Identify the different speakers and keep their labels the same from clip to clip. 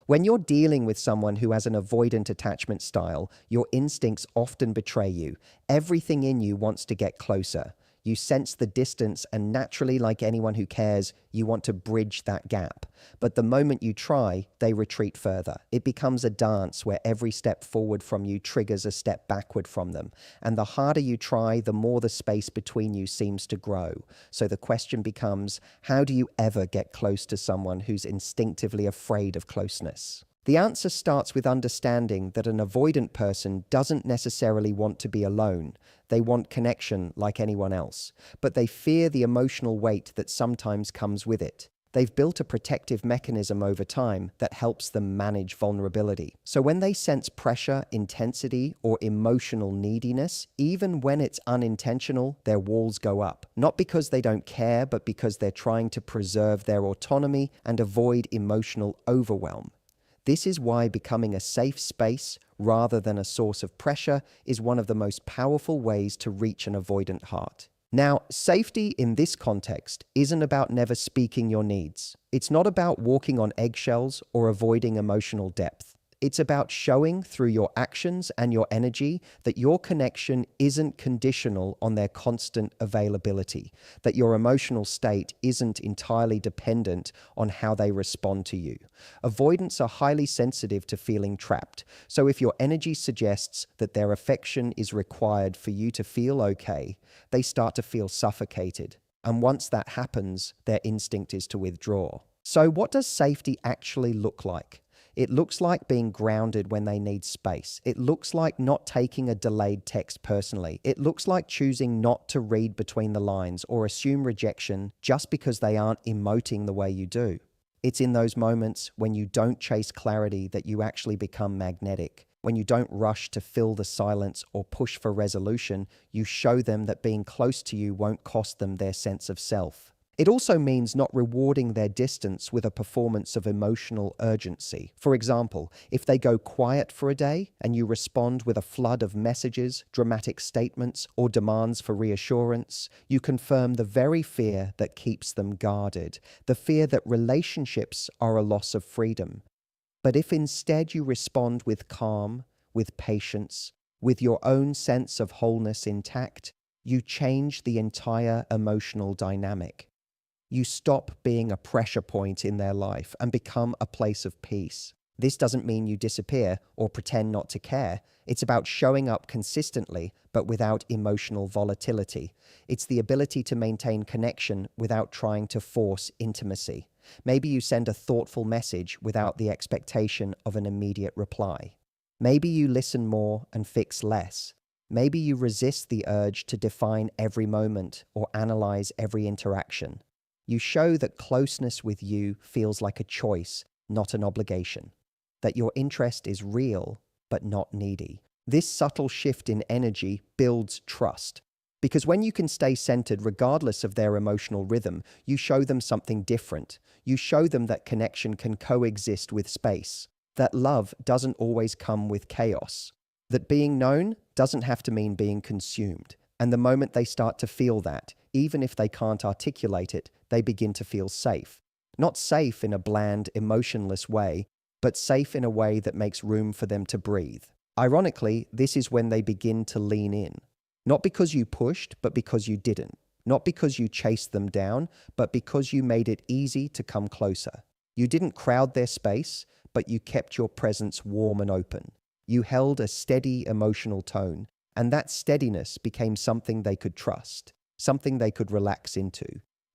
Speaker 1: When you're dealing with someone who has an avoidant attachment style, your instincts often betray you. Everything in you wants to get closer. You sense the distance, and naturally, like anyone who cares, you want to bridge that gap. But the moment you try, they retreat further. It becomes a dance where every step forward from you triggers a step backward from them. And the harder you try, the more the space between you seems to grow. So the question becomes, how do you ever get close to someone who's instinctively afraid of closeness? The answer starts with understanding that an avoidant person doesn't necessarily want to be alone. They want connection like anyone else, but they fear the emotional weight that sometimes comes with it. They've built a protective mechanism over time that helps them manage vulnerability. So when they sense pressure, intensity, or emotional neediness, even when it's unintentional, their walls go up. Not because they don't care, but because they're trying to preserve their autonomy and avoid emotional overwhelm. This is why becoming a safe space rather than a source of pressure is one of the most powerful ways to reach an avoidant heart. Now, safety in this context isn't about never speaking your needs. It's not about walking on eggshells or avoiding emotional depth. It's about showing through your actions and your energy that your connection isn't conditional on their constant availability, that your emotional state isn't entirely dependent on how they respond to you. Avoidants are highly sensitive to feeling trapped, so if your energy suggests that their affection is required for you to feel okay, they start to feel suffocated. And once that happens, their instinct is to withdraw. So what does safety actually look like? It looks like being grounded when they need space. It looks like not taking a delayed text personally. It looks like choosing not to read between the lines or assume rejection just because they aren't emoting the way you do. It's in those moments when you don't chase clarity that you actually become magnetic. When you don't rush to fill the silence or push for resolution, you show them that being close to you won't cost them their sense of self. It also means not rewarding their distance with a performance of emotional urgency. For example, if they go quiet for a day and you respond with a flood of messages, dramatic statements, or demands for reassurance, you confirm the very fear that keeps them guarded, the fear that relationships are a loss of freedom. But if instead you respond with calm, with patience, with your own sense of wholeness intact, you change the entire emotional dynamic. You stop being a pressure point in their life and become a place of peace. This doesn't mean you disappear or pretend not to care. It's about showing up consistently, but without emotional volatility. It's the ability to maintain connection without trying to force intimacy. Maybe you send a thoughtful message without the expectation of an immediate reply. Maybe you listen more and fix less. Maybe you resist the urge to define every moment or analyze every interaction. You show that closeness with you feels like a choice, not an obligation. That your interest is real, but not needy. This subtle shift in energy builds trust. Because when you can stay centered regardless of their emotional rhythm, you show them something different. You show them that connection can coexist with space. That love doesn't always come with chaos. That being known doesn't have to mean being consumed. And the moment they start to feel that, even if they can't articulate it, they begin to feel safe. Not safe in a bland, emotionless way, but safe in a way that makes room for them to breathe. Ironically, this is when they begin to lean in. Not because you pushed, but because you didn't. Not because you chased them down, but because you made it easy to come closer. You didn't crowd their space, but you kept your presence warm and open. You held a steady emotional tone, and that steadiness became something they could trust. Something they could relax into,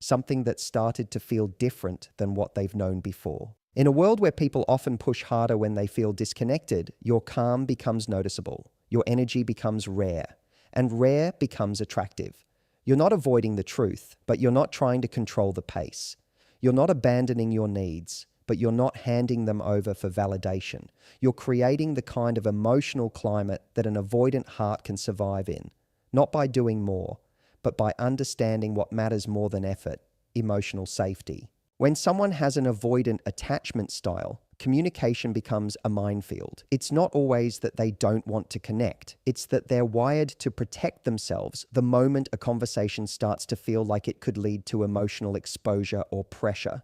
Speaker 1: something that started to feel different than what they've known before. In a world where people often push harder when they feel disconnected, your calm becomes noticeable, your energy becomes rare, and rare becomes attractive. You're not avoiding the truth, but you're not trying to control the pace. You're not abandoning your needs, but you're not handing them over for validation. You're creating the kind of emotional climate that an avoidant heart can survive in, not by doing more, but by understanding what matters more than effort, emotional safety. When someone has an avoidant attachment style, communication becomes a minefield. It's not always that they don't want to connect. It's that they're wired to protect themselves the moment a conversation starts to feel like it could lead to emotional exposure or pressure.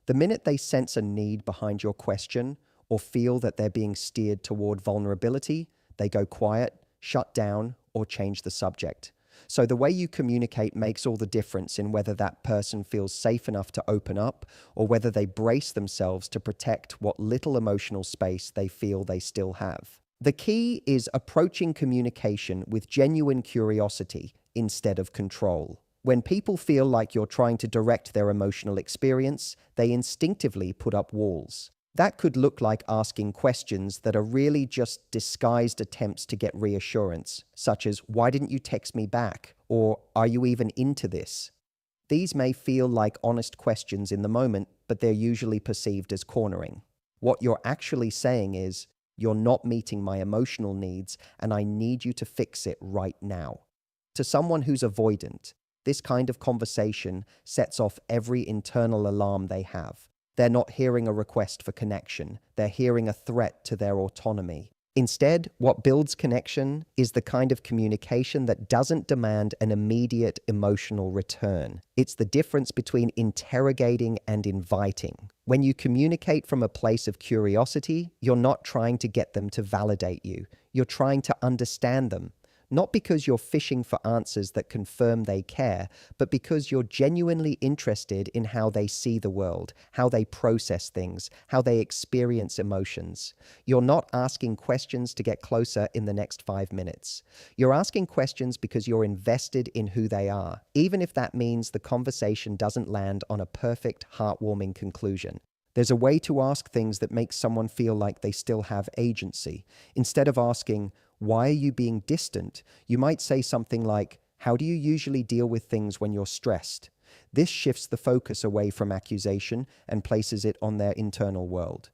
Speaker 1: The minute they sense a need behind your question, or feel that they're being steered toward vulnerability, they go quiet, shut down, or change the subject. So the way you communicate makes all the difference in whether that person feels safe enough to open up or whether they brace themselves to protect what little emotional space they feel they still have. The key is approaching communication with genuine curiosity instead of control. When people feel like you're trying to direct their emotional experience, they instinctively put up walls. That could look like asking questions that are really just disguised attempts to get reassurance, such as, "Why didn't you text me back?" or "Are you even into this?" These may feel like honest questions in the moment, but they're usually perceived as cornering. What you're actually saying is, "You're not meeting my emotional needs, and I need you to fix it right now." To someone who's avoidant, this kind of conversation sets off every internal alarm they have. They're not hearing a request for connection. They're hearing a threat to their autonomy. Instead, what builds connection is the kind of communication that doesn't demand an immediate emotional return. It's the difference between interrogating and inviting. When you communicate from a place of curiosity, you're not trying to get them to validate you. You're trying to understand them. Not because you're fishing for answers that confirm they care, but because you're genuinely interested in how they see the world, how they process things, how they experience emotions. You're not asking questions to get closer in the next 5 minutes. You're asking questions because you're invested in who they are, even if that means the conversation doesn't land on a perfect, heartwarming conclusion. There's a way to ask things that make someone feel like they still have agency. Instead of asking, "Why are you being distant?" you might say something like, "How do you usually deal with things when you're stressed?" This shifts the focus away from accusation and places it on their internal world.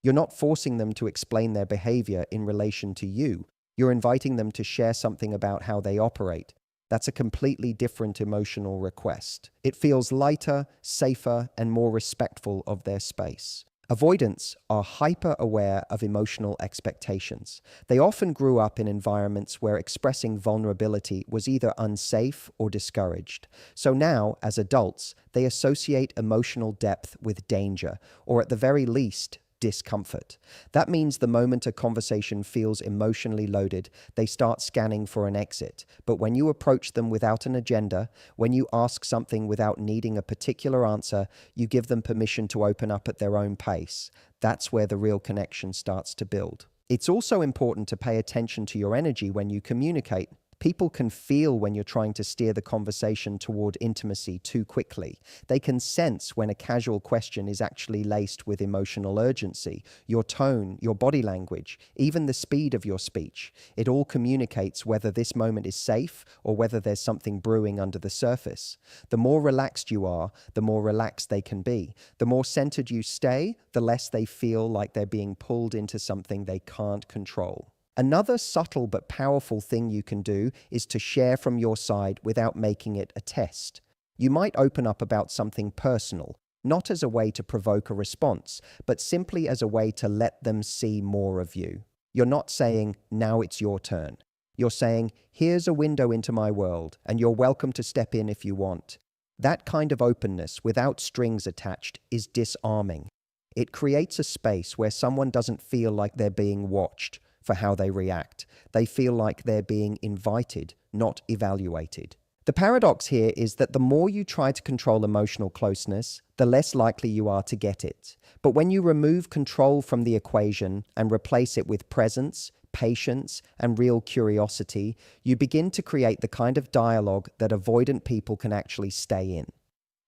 Speaker 1: You're not forcing them to explain their behavior in relation to you. You're inviting them to share something about how they operate. That's a completely different emotional request. It feels lighter, safer, and more respectful of their space. Avoidants are hyper-aware of emotional expectations. They often grew up in environments where expressing vulnerability was either unsafe or discouraged. So now, as adults, they associate emotional depth with danger, or at the very least, discomfort. That means the moment a conversation feels emotionally loaded, they start scanning for an exit. But when you approach them without an agenda, when you ask something without needing a particular answer, you give them permission to open up at their own pace. That's where the real connection starts to build. It's also important to pay attention to your energy when you communicate. People can feel when you're trying to steer the conversation toward intimacy too quickly. They can sense when a casual question is actually laced with emotional urgency. Your tone, your body language, even the speed of your speech. It all communicates whether this moment is safe or whether there's something brewing under the surface. The more relaxed you are, the more relaxed they can be. The more centered you stay, the less they feel like they're being pulled into something they can't control. Another subtle but powerful thing you can do is to share from your side without making it a test. You might open up about something personal, not as a way to provoke a response, but simply as a way to let them see more of you. You're not saying, "Now it's your turn." You're saying, "Here's a window into my world, and you're welcome to step in if you want." That kind of openness, without strings attached, is disarming. It creates a space where someone doesn't feel like they're being watched for how they react. They feel like they're being invited, not evaluated. The paradox here is that the more you try to control emotional closeness, the less likely you are to get it. But when you remove control from the equation and replace it with presence, patience, and real curiosity, you begin to create the kind of dialogue that avoidant people can actually stay in.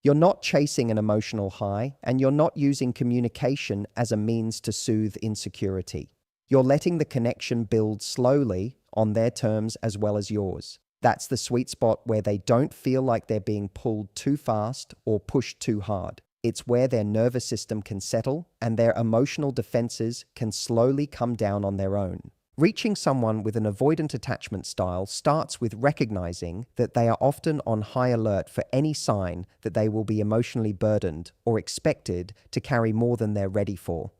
Speaker 1: You're not chasing an emotional high, and you're not using communication as a means to soothe insecurity. You're letting the connection build slowly on their terms as well as yours. That's the sweet spot where they don't feel like they're being pulled too fast or pushed too hard. It's where their nervous system can settle and their emotional defenses can slowly come down on their own. Reaching someone with an avoidant attachment style starts with recognizing that they are often on high alert for any sign that they will be emotionally burdened or expected to carry more than they're ready for.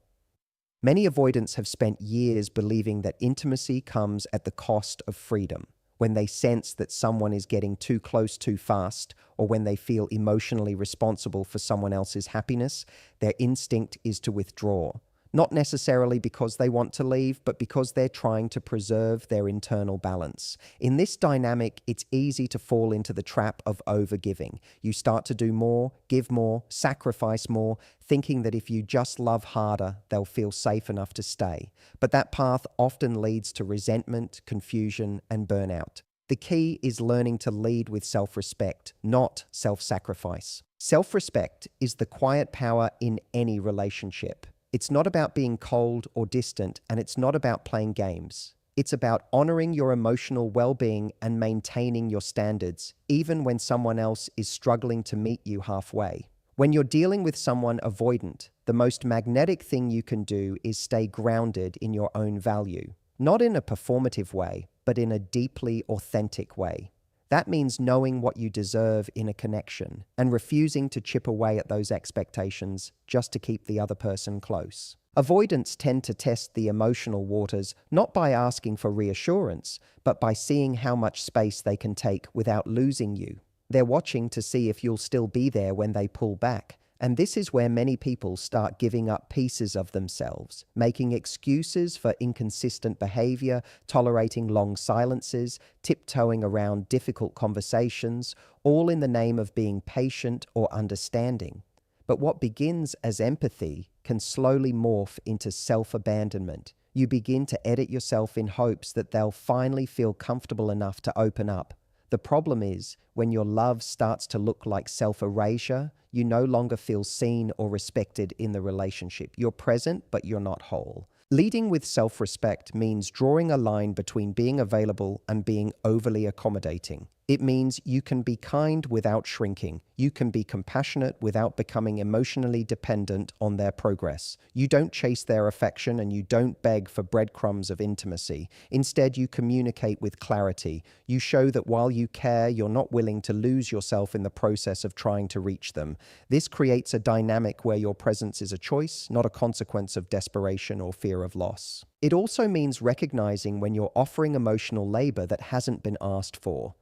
Speaker 1: Many avoidants have spent years believing that intimacy comes at the cost of freedom. When they sense that someone is getting too close too fast, or when they feel emotionally responsible for someone else's happiness, their instinct is to withdraw. not necessarily because they want to leave, but because they're trying to preserve their internal balance. In this dynamic, it's easy to fall into the trap of overgiving. You start to do more, give more, sacrifice more, thinking that if you just love harder, they'll feel safe enough to stay. But that path often leads to resentment, confusion, and burnout. The key is learning to lead with self-respect, not self-sacrifice. Self-respect is the quiet power in any relationship. It's not about being cold or distant, and it's not about playing games. It's about honoring your emotional well-being and maintaining your standards, even when someone else is struggling to meet you halfway. When you're dealing with someone avoidant, the most magnetic thing you can do is stay grounded in your own value. Not in a performative way, but in a deeply authentic way. That means knowing what you deserve in a connection and refusing to chip away at those expectations just to keep the other person close. Avoidants tend to test the emotional waters not by asking for reassurance, but by seeing how much space they can take without losing you. They're watching to see if you'll still be there when they pull back. And this is where many people start giving up pieces of themselves, making excuses for inconsistent behavior, tolerating long silences, tiptoeing around difficult conversations, all in the name of being patient or understanding. But what begins as empathy can slowly morph into self-abandonment. You begin to edit yourself in hopes that they'll finally feel comfortable enough to open up. The problem is, when your love starts to look like self-erasure, you no longer feel seen or respected in the relationship. You're present, but you're not whole. Leading with self-respect means drawing a line between being available and being overly accommodating. It means you can be kind without shrinking. You can be compassionate without becoming emotionally dependent on their progress. You don't chase their affection and you don't beg for breadcrumbs of intimacy. Instead, you communicate with clarity. You show that while you care, you're not willing to lose yourself in the process of trying to reach them. This creates a dynamic where your presence is a choice, not a consequence of desperation or fear of loss. It also means recognizing when you're offering emotional labor that hasn't been asked for.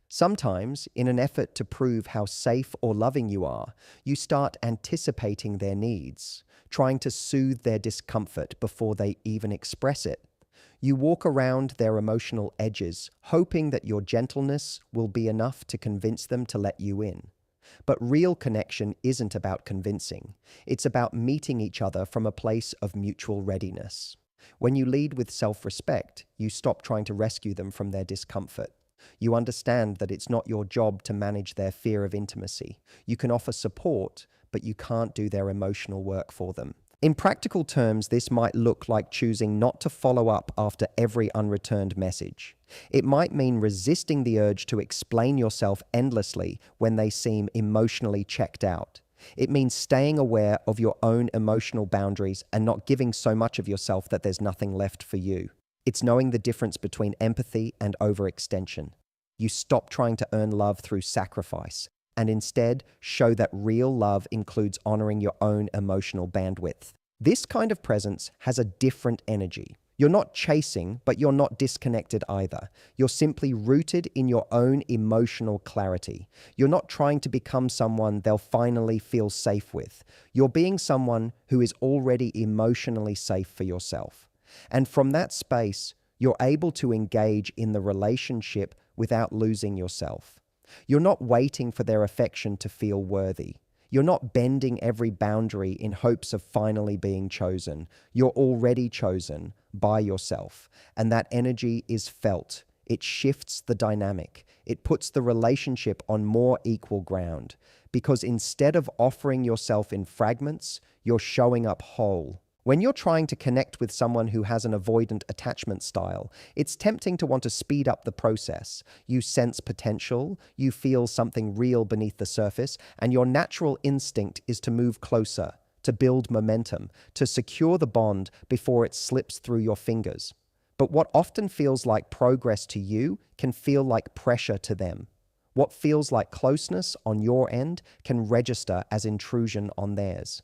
Speaker 1: Sometimes, in an effort to prove how safe or loving you are, you start anticipating their needs, trying to soothe their discomfort before they even express it. You walk around their emotional edges, hoping that your gentleness will be enough to convince them to let you in. But real connection isn't about convincing. It's about meeting each other from a place of mutual readiness. When you lead with self-respect, you stop trying to rescue them from their discomfort. You understand that it's not your job to manage their fear of intimacy. You can offer support, but you can't do their emotional work for them. In practical terms, this might look like choosing not to follow up after every unreturned message. It might mean resisting the urge to explain yourself endlessly when they seem emotionally checked out. It means staying aware of your own emotional boundaries and not giving so much of yourself that there's nothing left for you. It's knowing the difference between empathy and overextension. You stop trying to earn love through sacrifice and instead show that real love includes honoring your own emotional bandwidth. This kind of presence has a different energy. You're not chasing, but you're not disconnected either. You're simply rooted in your own emotional clarity. You're not trying to become someone they'll finally feel safe with. You're being someone who is already emotionally safe for yourself. And from that space, you're able to engage in the relationship without losing yourself. You're not waiting for their affection to feel worthy. You're not bending every boundary in hopes of finally being chosen. You're already chosen by yourself, and that energy is felt. It shifts the dynamic. It puts the relationship on more equal ground, because instead of offering yourself in fragments, you're showing up whole. When you're trying to connect with someone who has an avoidant attachment style, it's tempting to want to speed up the process. You sense potential, you feel something real beneath the surface, and your natural instinct is to move closer, to build momentum, to secure the bond before it slips through your fingers. But what often feels like progress to you can feel like pressure to them. What feels like closeness on your end can register as intrusion on theirs.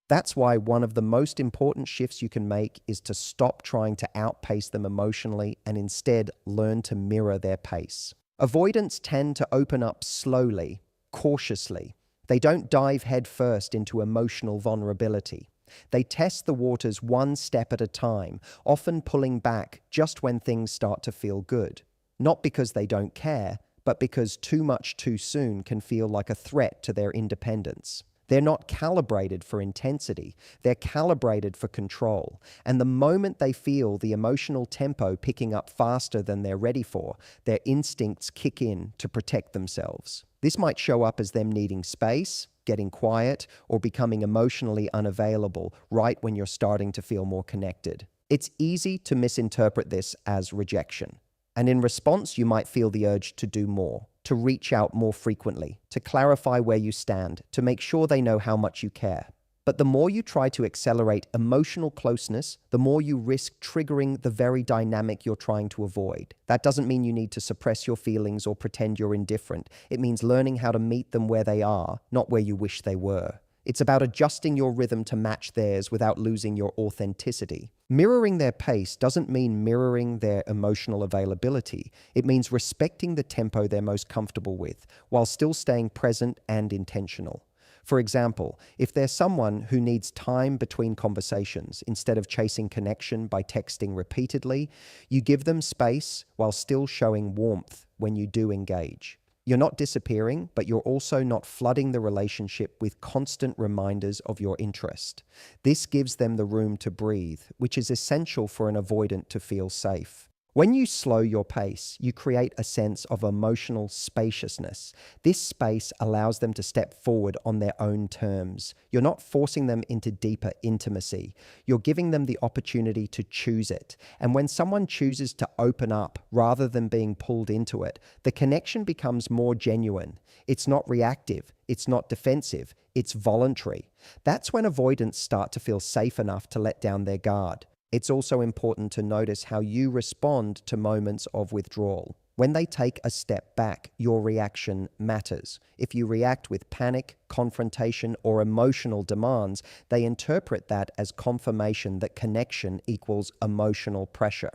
Speaker 1: That's why one of the most important shifts you can make is to stop trying to outpace them emotionally and instead learn to mirror their pace. Avoidants tend to open up slowly, cautiously. They don't dive headfirst into emotional vulnerability. They test the waters one step at a time, often pulling back just when things start to feel good. Not because they don't care, but because too much too soon can feel like a threat to their independence. They're not calibrated for intensity, they're calibrated for control. And the moment they feel the emotional tempo picking up faster than they're ready for, their instincts kick in to protect themselves. This might show up as them needing space, getting quiet, or becoming emotionally unavailable right when you're starting to feel more connected. It's easy to misinterpret this as rejection. And in response, you might feel the urge to do more, to reach out more frequently, to clarify where you stand, to make sure they know how much you care. But the more you try to accelerate emotional closeness, the more you risk triggering the very dynamic you're trying to avoid. That doesn't mean you need to suppress your feelings or pretend you're indifferent. It means learning how to meet them where they are, not where you wish they were. It's about adjusting your rhythm to match theirs without losing your authenticity. Mirroring their pace doesn't mean mirroring their emotional availability. It means respecting the tempo they're most comfortable with, while still staying present and intentional. For example, if there's someone who needs time between conversations instead of chasing connection by texting repeatedly, you give them space while still showing warmth when you do engage. You're not disappearing, but you're also not flooding the relationship with constant reminders of your interest. This gives them the room to breathe, which is essential for an avoidant to feel safe. When you slow your pace, you create a sense of emotional spaciousness. This space allows them to step forward on their own terms. You're not forcing them into deeper intimacy. You're giving them the opportunity to choose it. And when someone chooses to open up rather than being pulled into it, the connection becomes more genuine. It's not reactive. It's not defensive. It's voluntary. That's when avoidants start to feel safe enough to let down their guard. It's also important to notice how you respond to moments of withdrawal. When they take a step back, your reaction matters. If you react with panic, confrontation, or emotional demands, they interpret that as confirmation that connection equals emotional pressure.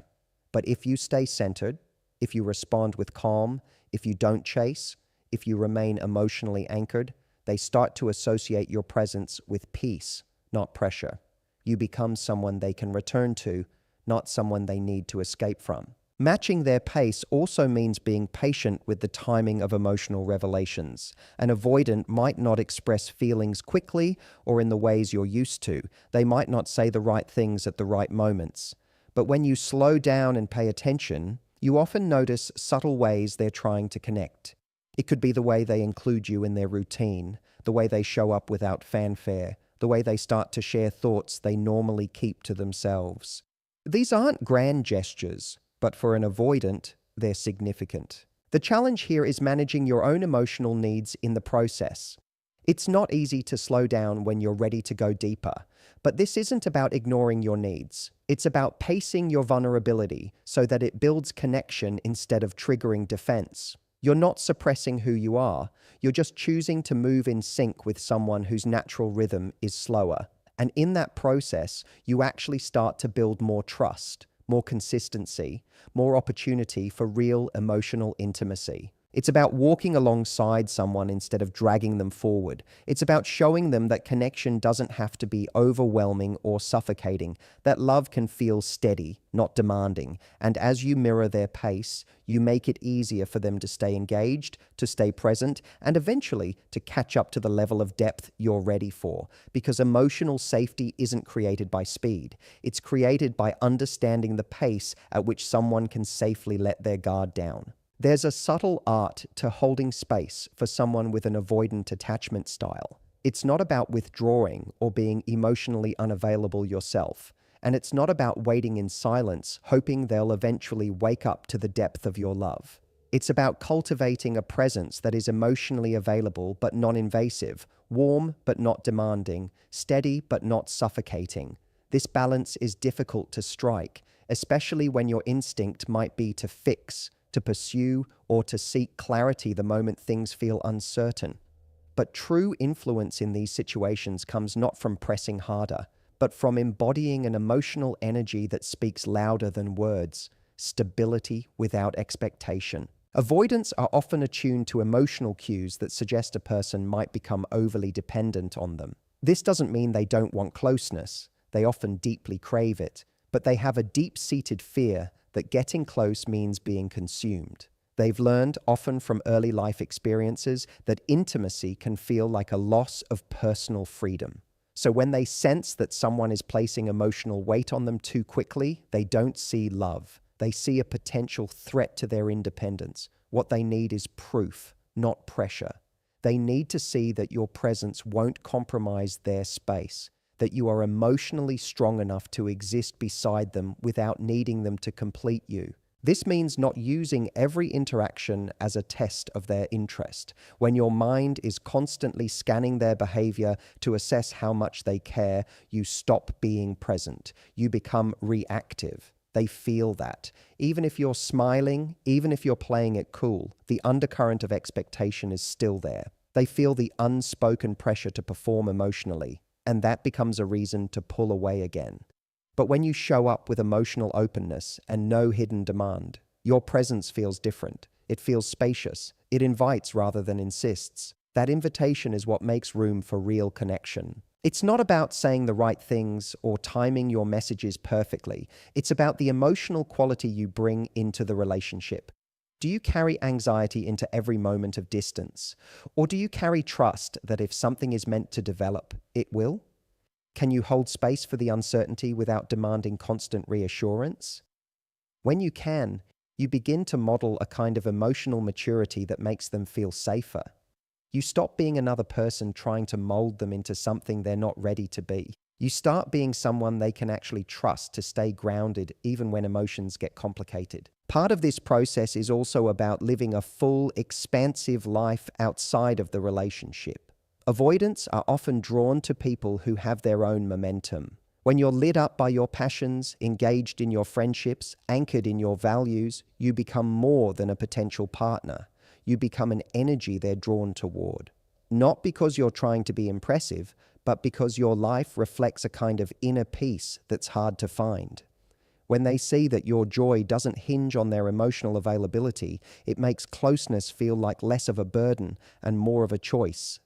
Speaker 1: But if you stay centered, if you respond with calm, if you don't chase, if you remain emotionally anchored, they start to associate your presence with peace, not pressure. You become someone they can return to, not someone they need to escape from. Matching their pace also means being patient with the timing of emotional revelations. An avoidant might not express feelings quickly or in the ways you're used to. They might not say the right things at the right moments. But when you slow down and pay attention, you often notice subtle ways they're trying to connect. It could be the way they include you in their routine, the way they show up without fanfare, the way they start to share thoughts they normally keep to themselves. These aren't grand gestures, but for an avoidant, they're significant. The challenge here is managing your own emotional needs in the process. It's not easy to slow down when you're ready to go deeper, but this isn't about ignoring your needs. It's about pacing your vulnerability so that it builds connection instead of triggering defense. You're not suppressing who you are. You're just choosing to move in sync with someone whose natural rhythm is slower. And in that process, you actually start to build more trust, more consistency, more opportunity for real emotional intimacy. It's about walking alongside someone instead of dragging them forward. It's about showing them that connection doesn't have to be overwhelming or suffocating, that love can feel steady, not demanding. And as you mirror their pace, you make it easier for them to stay engaged, to stay present, and eventually to catch up to the level of depth you're ready for. Because emotional safety isn't created by speed. It's created by understanding the pace at which someone can safely let their guard down. There's a subtle art to holding space for someone with an avoidant attachment style. It's not about withdrawing or being emotionally unavailable yourself. And it's not about waiting in silence, hoping they'll eventually wake up to the depth of your love. It's about cultivating a presence that is emotionally available but non-invasive, warm but not demanding, steady but not suffocating. This balance is difficult to strike, especially when your instinct might be to fix, to pursue, or to seek clarity the moment things feel uncertain. But true influence in these situations comes not from pressing harder, but from embodying an emotional energy that speaks louder than words, stability without expectation. Avoidants are often attuned to emotional cues that suggest a person might become overly dependent on them. This doesn't mean they don't want closeness. They often deeply crave it, but they have a deep-seated fear that getting close means being consumed. They've learned, often from early life experiences, that intimacy can feel like a loss of personal freedom. So when they sense that someone is placing emotional weight on them too quickly, they don't see love. They see a potential threat to their independence. What they need is proof, not pressure. They need to see that your presence won't compromise their space, that you are emotionally strong enough to exist beside them without needing them to complete you. This means not using every interaction as a test of their interest. When your mind is constantly scanning their behavior to assess how much they care, you stop being present. You become reactive. They feel that. Even if you're smiling, even if you're playing it cool, the undercurrent of expectation is still there. They feel the unspoken pressure to perform emotionally, and that becomes a reason to pull away again. But when you show up with emotional openness and no hidden demand, your presence feels different. It feels spacious. It invites rather than insists. That invitation is what makes room for real connection. It's not about saying the right things or timing your messages perfectly. It's about the emotional quality you bring into the relationship. Do you carry anxiety into every moment of distance? Or do you carry trust that if something is meant to develop, it will? Can you hold space for the uncertainty without demanding constant reassurance? When you can, you begin to model a kind of emotional maturity that makes them feel safer. You stop being another person trying to mold them into something they're not ready to be. You start being someone they can actually trust to stay grounded even when emotions get complicated. Part of this process is also about living a full, expansive life outside of the relationship. Avoidants are often drawn to people who have their own momentum. When you're lit up by your passions, engaged in your friendships, anchored in your values, you become more than a potential partner. You become an energy they're drawn toward. Not because you're trying to be impressive, but because your life reflects a kind of inner peace that's hard to find. When they see that your joy doesn't hinge on their emotional availability, it makes closeness feel like less of a burden and more of a choice.